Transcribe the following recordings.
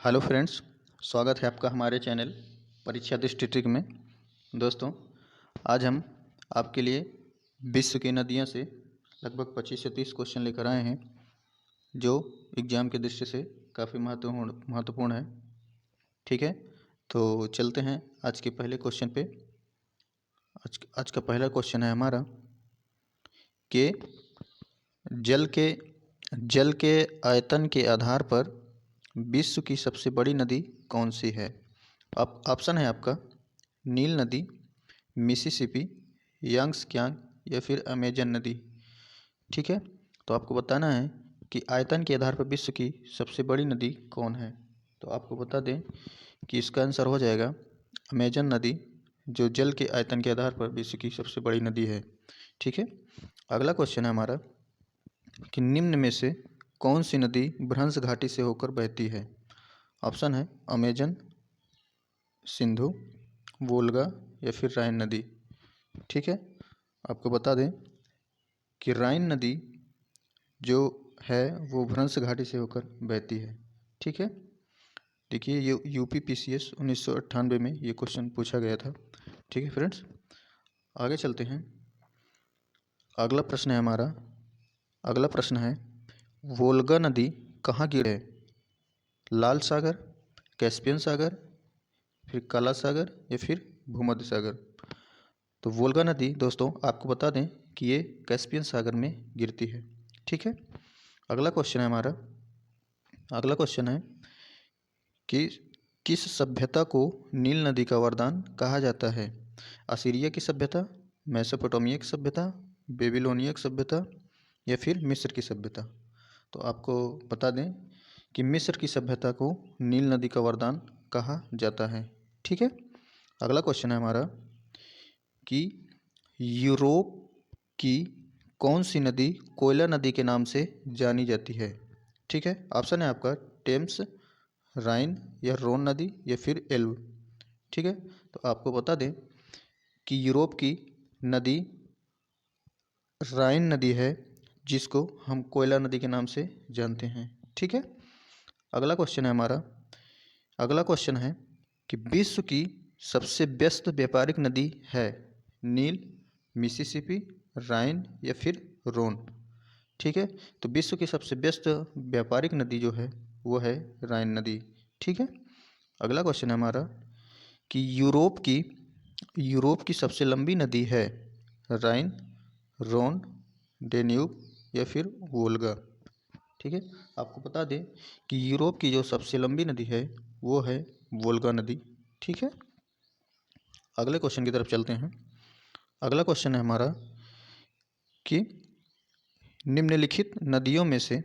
Hello friends, स्वागत है आपका हमारे चैनल परीक्षा दृष्टि ट्रिक में। दोस्तों, आज हम आपके लिए विश्व की नदियों से लगभग 25 से 30 क्वेश्चन लेकर आए हैं, जो एग्ज़ाम की दृष्टि से काफ़ी महत्वपूर्ण है। ठीक है, तो चलते हैं आज के पहले क्वेश्चन पे। आज का पहला क्वेश्चन है हमारा कि जल के जल के आयतन के आधार पर विश्व की सबसे बड़ी नदी कौन सी है? ऑप्शन है आपका नील नदी, मिसिसिपी, यांग्स या फिर अमेजन नदी। ठीक है, तो आपको बताना है कि आयतन के आधार पर विश्व की सबसे बड़ी नदी कौन है। तो आपको बता दें कि इसका आंसर हो जाएगा अमेजन नदी, जो जल के आयतन के आधार पर विश्व की सबसे बड़ी नदी है। ठीक है, अगला क्वेश्चन है हमारा कि निम्न में से कौन सी नदी भ्रंश घाटी से होकर बहती है? ऑप्शन है अमेजन, सिंधु, वोल्गा या फिर राइन नदी। ठीक है, आपको बता दें कि राइन नदी जो है वो भ्रंश घाटी से होकर बहती है। ठीक है, देखिए ये UPPCS 1998 में ये क्वेश्चन पूछा गया था। ठीक है फ्रेंड्स, आगे चलते हैं। अगला प्रश्न है हमारा, अगला प्रश्न है वोल्गा नदी कहाँ गिरे? लाल सागर, कैस्पियन सागर, फिर काला सागर या फिर भूमध्य सागर। तो वोल्गा नदी दोस्तों आपको बता दें कि ये कैस्पियन सागर में गिरती है। ठीक है, अगला क्वेश्चन है हमारा, अगला क्वेश्चन है कि किस सभ्यता को नील नदी का वरदान कहा जाता है? असीरिया की सभ्यता, मेसोपोटामिया की सभ्यता, बेबीलोनिया की सभ्यता या फिर मिस्र की सभ्यता। तो आपको बता दें कि मिस्र की सभ्यता को नील नदी का वरदान कहा जाता है। ठीक है, अगला क्वेश्चन है हमारा कि यूरोप की कौन सी नदी कोयला नदी के नाम से जानी जाती है? ठीक है, ऑप्शन है आपका टेम्स, राइन या रोन नदी या फिर एल्ब। ठीक है, तो आपको बता दें कि यूरोप की नदी राइन नदी है, जिसको हम कोयला नदी के नाम से जानते हैं। ठीक है, अगला क्वेश्चन है हमारा, अगला क्वेश्चन है कि विश्व की सबसे व्यस्त व्यापारिक नदी है नील, मिसिसिपी, राइन या फिर रोन। ठीक है, तो विश्व की सबसे व्यस्त व्यापारिक नदी जो है वो है राइन नदी। ठीक है, अगला क्वेश्चन है हमारा कि यूरोप की सबसे लंबी नदी है राइन, रोन, डेन्यूब या फिर वोल्गा। ठीक है, आपको बता दें कि यूरोप की जो सबसे लंबी नदी है वो है वोल्गा नदी। ठीक है, अगले क्वेश्चन की तरफ चलते हैं। अगला क्वेश्चन है हमारा कि निम्नलिखित नदियों में से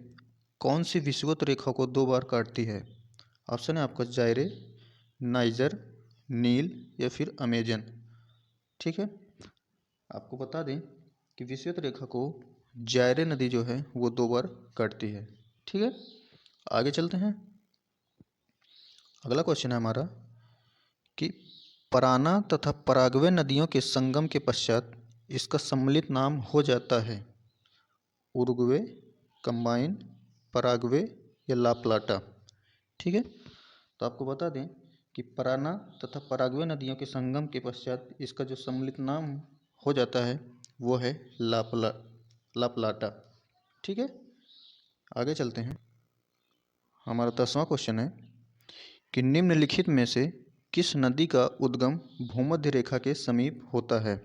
कौन सी विषुवत रेखा को 2 बार काटती है? ऑप्शन है आपका जायरे, नाइजर, नील या फिर अमेजन। ठीक है, आपको बता दें कि विषुवत रेखा को जायरे नदी जो है वो 2 बार काटती है। ठीक है, आगे चलते हैं। अगला क्वेश्चन है हमारा कि पराना तथा पराग्वे नदियों के संगम के पश्चात इसका सम्मिलित नाम हो जाता है उरुग्वे, कंबाइन, पराग्वे या ला प्लाटा। ठीक है, तो आपको बता दें कि पराना तथा पराग्वे नदियों के संगम के पश्चात इसका जो सम्मिलित नाम हो जाता है वो है ला प्लाटा। ठीक है, आगे चलते हैं। हमारा 10वां क्वेश्चन है कि निम्नलिखित में से किस नदी का उद्गम भूमध्य रेखा के समीप होता है?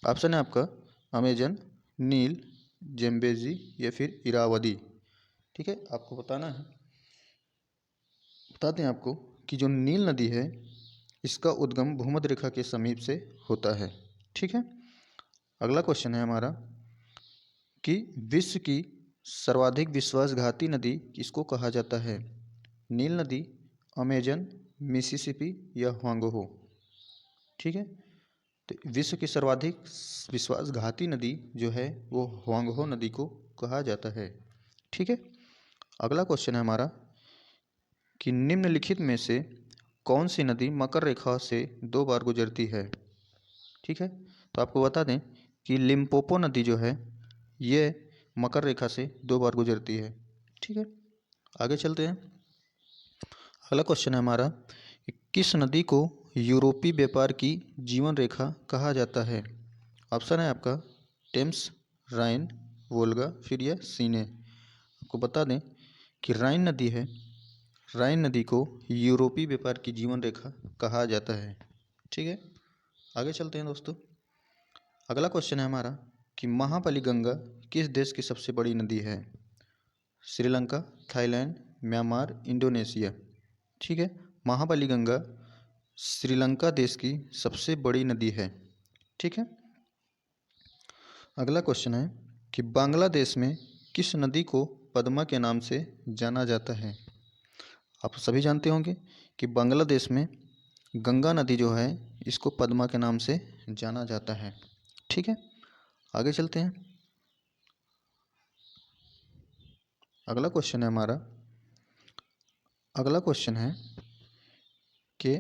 ऑप्शन है आपका अमेजन, नील, जेम्बेजी या फिर इरावदी। ठीक है, आपको बता दें आपको कि जो नील नदी है इसका उद्गम भूमध्य रेखा के समीप से होता है। ठीक है, अगला क्वेश्चन है हमारा कि विश्व की सर्वाधिक विश्वासघाती नदी किसको कहा जाता है? नील नदी, अमेजन, मिसिसिपी या ह्वांगहो। ठीक है, तो विश्व की सर्वाधिक विश्वासघाती नदी जो है वो ह्वांगहो नदी को कहा जाता है। ठीक है, अगला क्वेश्चन है हमारा कि निम्नलिखित में से कौन सी नदी मकर रेखा से 2 बार गुजरती है? ठीक है, तो आपको बता दें कि लिम्पोपो नदी जो है ये मकर रेखा से 2 बार गुजरती है। ठीक है, आगे चलते हैं। अगला क्वेश्चन है हमारा, किस नदी को यूरोपीय व्यापार की जीवन रेखा कहा जाता है? ऑप्शन है आपका टेम्स, राइन, वोल्गा, फिर यह सीने। आपको बता दें कि राइन नदी है, राइन नदी को यूरोपीय व्यापार की जीवन रेखा कहा जाता है। ठीक है, आगे चलते हैं दोस्तों। अगला क्वेश्चन है हमारा कि महाबली गंगा किस देश की सबसे बड़ी नदी है? Sri Lanka, Thailand, Myanmar, Indonesia. ठीक है, महाबली गंगा श्रीलंका देश की सबसे बड़ी नदी है। ठीक है, अगला क्वेश्चन है कि बांग्लादेश में किस नदी को पद्मा के नाम से जाना जाता है? आप सभी जानते होंगे कि बांग्लादेश में गंगा नदी जो है इसको पद्मा के नाम से जाना जाता है। ठीक है, आगे चलते हैं। अगला क्वेश्चन है हमारा, अगला क्वेश्चन है कि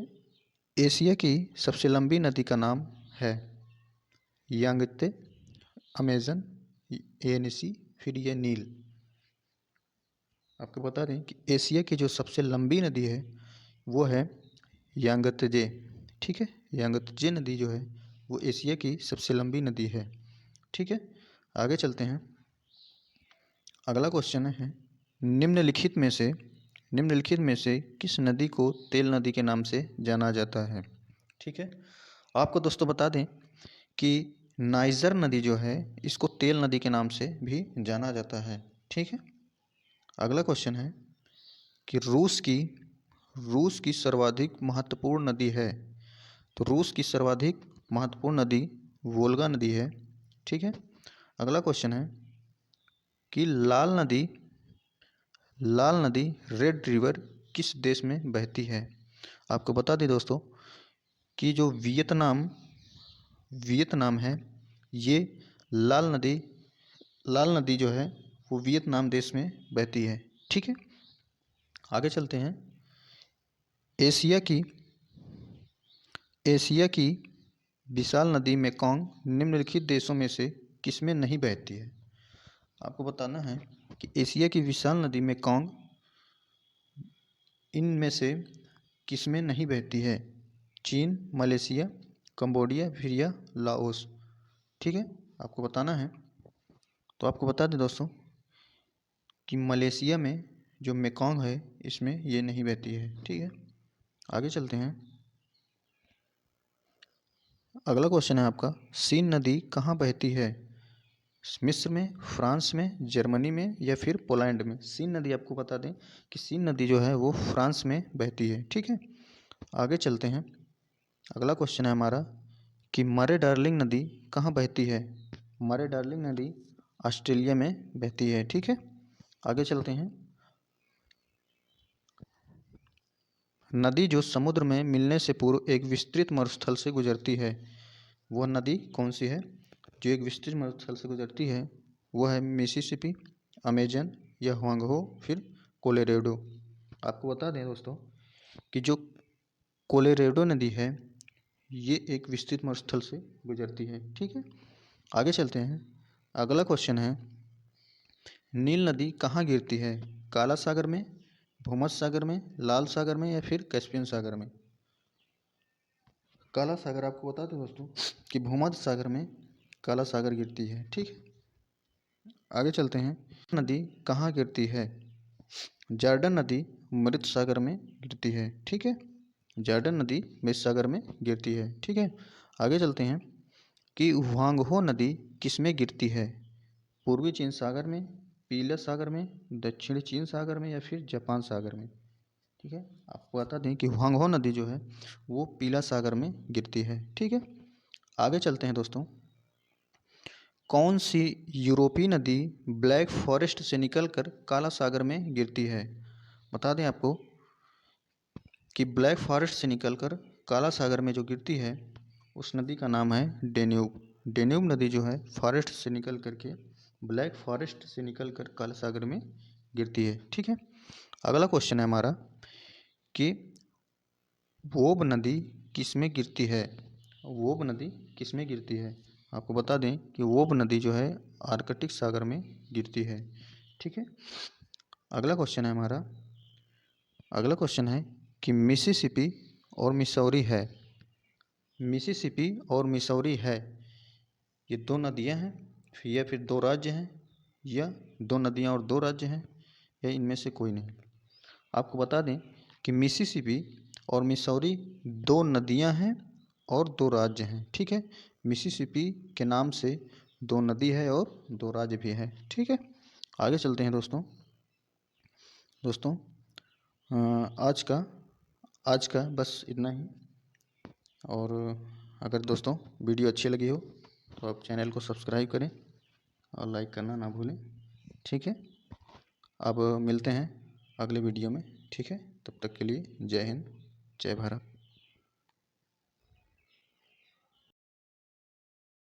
एशिया की सबसे लंबी नदी का नाम है यांगत्से, अमेजन, येनिसी, फिर ये नील। आपको बता दें कि एशिया की जो सबसे लंबी नदी है वो है यांगत्जे। ठीक है, यांगत्जे नदी जो है वो एशिया की सबसे लंबी नदी है। ठीक है, आगे चलते हैं। अगला क्वेश्चन है निम्नलिखित में से किस नदी को तेल नदी के नाम से जाना जाता है? ठीक है, आपको दोस्तों बता दें कि नाइजर नदी जो है इसको तेल नदी के नाम से भी जाना जाता है। ठीक है, अगला क्वेश्चन है कि रूस की सर्वाधिक महत्वपूर्ण नदी है। तो रूस की सर्वाधिक महत्वपूर्ण नदी वोल्गा नदी है। ठीक है, अगला क्वेश्चन है कि लाल नदी रेड रिवर किस देश में बहती है? आपको बता दें दोस्तों कि जो वियतनाम है ये लाल नदी जो है वो वियतनाम देश में बहती है। ठीक है, आगे चलते हैं। एशिया की विशाल नदी मेकॉन्ग निम्नलिखित देशों में से किसमें नहीं बहती है? आपको बताना है कि एशिया की विशाल नदी मेकॉन्ग इनमें से किसमें नहीं बहती है? चीन, मलेशिया, कंबोडिया, फिर या लाओस। ठीक है, आपको बताना है। तो आपको बता दें दोस्तों कि मलेशिया में जो मेकॉन्ग है इसमें ये नहीं बहती है। ठीक है, आगे चलते हैं। अगला क्वेश्चन है आपका, सीन नदी कहाँ बहती है? मिस्र में, फ्रांस में, जर्मनी में या फिर पोलैंड में? सीन नदी आपको बता दें कि सीन नदी जो है वो फ्रांस में बहती है। ठीक है, आगे चलते हैं। अगला क्वेश्चन है हमारा कि मरे डार्लिंग नदी कहाँ बहती है? मरे डार्लिंग नदी ऑस्ट्रेलिया में बहती है। ठीक है, आगे चलते हैं। नदी जो समुद्र में मिलने से पूर्व एक विस्तृत मरुस्थल से गुजरती है, वह नदी कौन सी है? जो एक विस्तृत मरुस्थल से गुजरती है वह है मिसिसिपी, अमेजन या हुआंगहो, फिर कोलोराडो। आपको बता दें दोस्तों कि जो कोलोराडो नदी है ये एक विस्तृत मरुस्थल से गुजरती है। ठीक है, आगे चलते हैं। अगला क्वेश्चन है नील नदी कहाँ गिरती है? काला सागर में, भूमध्य सागर में, लाल सागर में या फिर कैस्पियन सागर में? काला सागर आपको बता दें दोस्तों कि भूमध्य सागर में काला सागर गिरती है। ठीक है, आगे चलते हैं। नदी कहाँ गिरती है? जॉर्डन नदी मृत सागर में गिरती है। ठीक है, जॉर्डन नदी मृत सागर में गिरती है। ठीक है, आगे चलते हैं कि हुआंगहो नदी किस में गिरती है? पूर्वी चीन सागर में, पीला सागर में, दक्षिणी चीन सागर में या फिर जापान सागर में? ठीक है, आपको बता दें कि हुआंगहो नदी जो है वो पीला सागर में गिरती है। ठीक है, आगे चलते हैं दोस्तों। कौन सी यूरोपीय नदी ब्लैक फॉरेस्ट से निकलकर काला सागर में गिरती है? बता दें आपको कि ब्लैक फॉरेस्ट से निकलकर काला सागर में जो गिरती है उस नदी का नाम है डेन्यूब। डेन्यूब नदी जो है फॉरेस्ट से निकल करके ब्लैक फॉरेस्ट से निकलकर काला सागर में गिरती है। ठीक है, अगला क्वेश्चन है हमारा कि वोब नदी किस में गिरती है? वोब नदी किस में गिरती है? आपको बता दें कि वोब नदी जो है आर्कटिक सागर में गिरती है। ठीक है, अगला क्वेश्चन है हमारा, अगला क्वेश्चन है कि मिसिसिपी और मिसौरी है। मिसिसिपी और मिसौरी है, ये दो नदियां हैं या फिर दो राज्य हैं, या दो नदियां और दो राज्य हैं, या इनमें से कोई नहीं। आपको बता दें कि मिसिसिपी और मिसौरी दो नदियां हैं और दो राज्य हैं। ठीक है, मिसिसिपी के नाम से दो नदी है और दो राज्य भी है। ठीक है, आगे चलते हैं दोस्तों। आज का बस इतना ही। और अगर दोस्तों वीडियो अच्छी लगी हो तो आप चैनल को सब्सक्राइब करें और लाइक करना ना भूलें। ठीक है, अब मिलते हैं अगले वीडियो में। ठीक है, तब तक के लिए जय हिंद, जय भारत।